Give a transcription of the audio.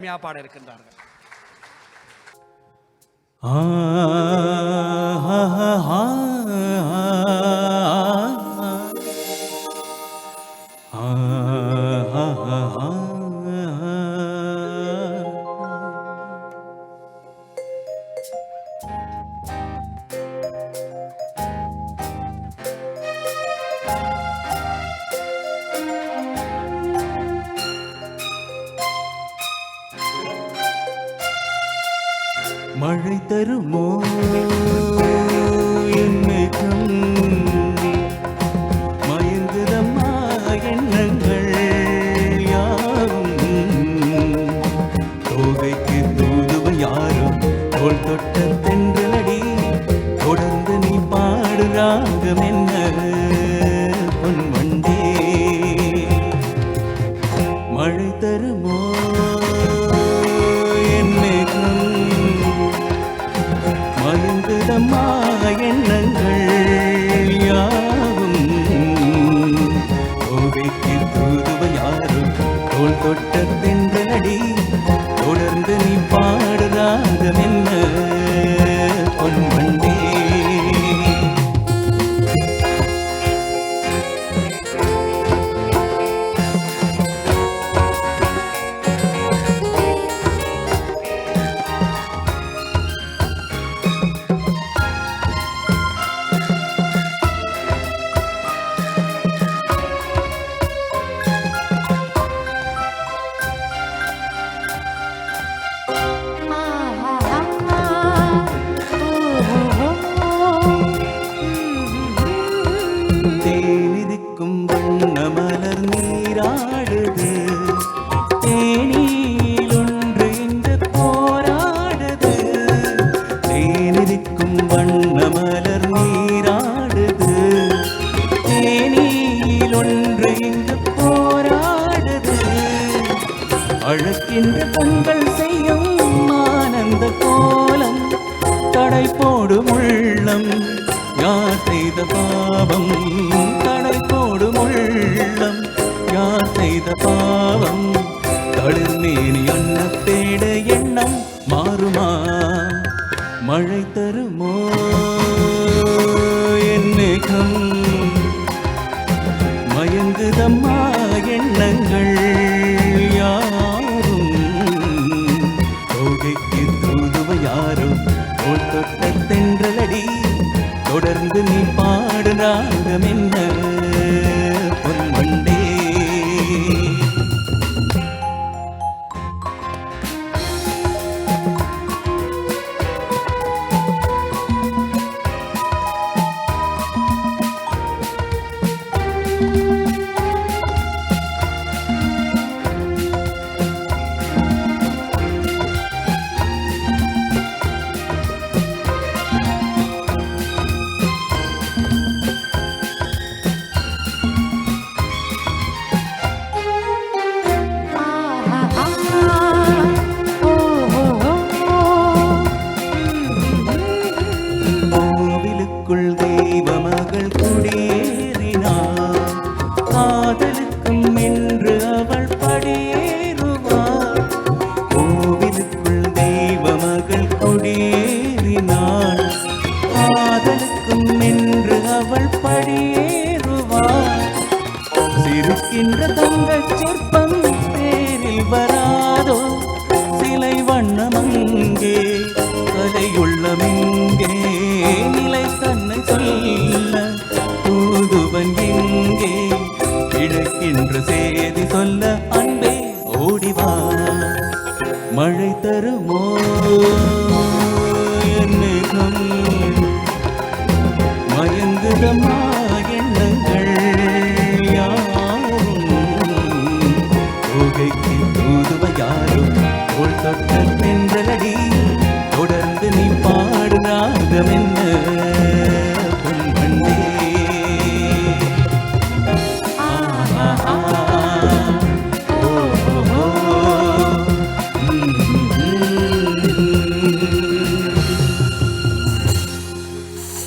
பாட இருக்கின்றார்கள். மழை தருமோ என்னும் மயங்குதம்மா எண்ணங்கள் யாரும் தோகைக்கு தூதுவ யாரும் தோல் தொட்ட தென்றலடி தொடர்ந்து நீ பாடு ராகம் என்ன பொன்வண்டே மழை தருமோ மயங்குதம்மா எண்ணங்கள் யாவும் கோவைக்கு தூதுவ யாரும் தோல் தொட்ட தென்றலடி தொடர்ந்து நீ பாடு ராகம் என்ன பொன்வண்டே தேனிருக்கும் வண்ண மலர் நீராடுது தேனில் ஒன்று இன்று போராடுது தேனிருக்கும் வண்ண மலர் நீராடுது தேனில் ஒன்று இன்று போராடுது அழகின்ற கண்கள் செய்யும் ஆனந்த கோலம் தடை போடும் உள்ளம் யார் செய்த பாவம் தடை போடும் உள்ளம் யார் செய்த பாவம் தளிர்மேனி அன்ன தேட எண்ணம் மாறுமா மழை தருமோ என்னேகம் மயங்குதம்மா எண்ணங்கள் யாரும் தோகைக்கு தூதுவ யாரும் தோல் தொட்ட தென்றலடி தொடர்ந்து நீ பாடு ராகம் என்ன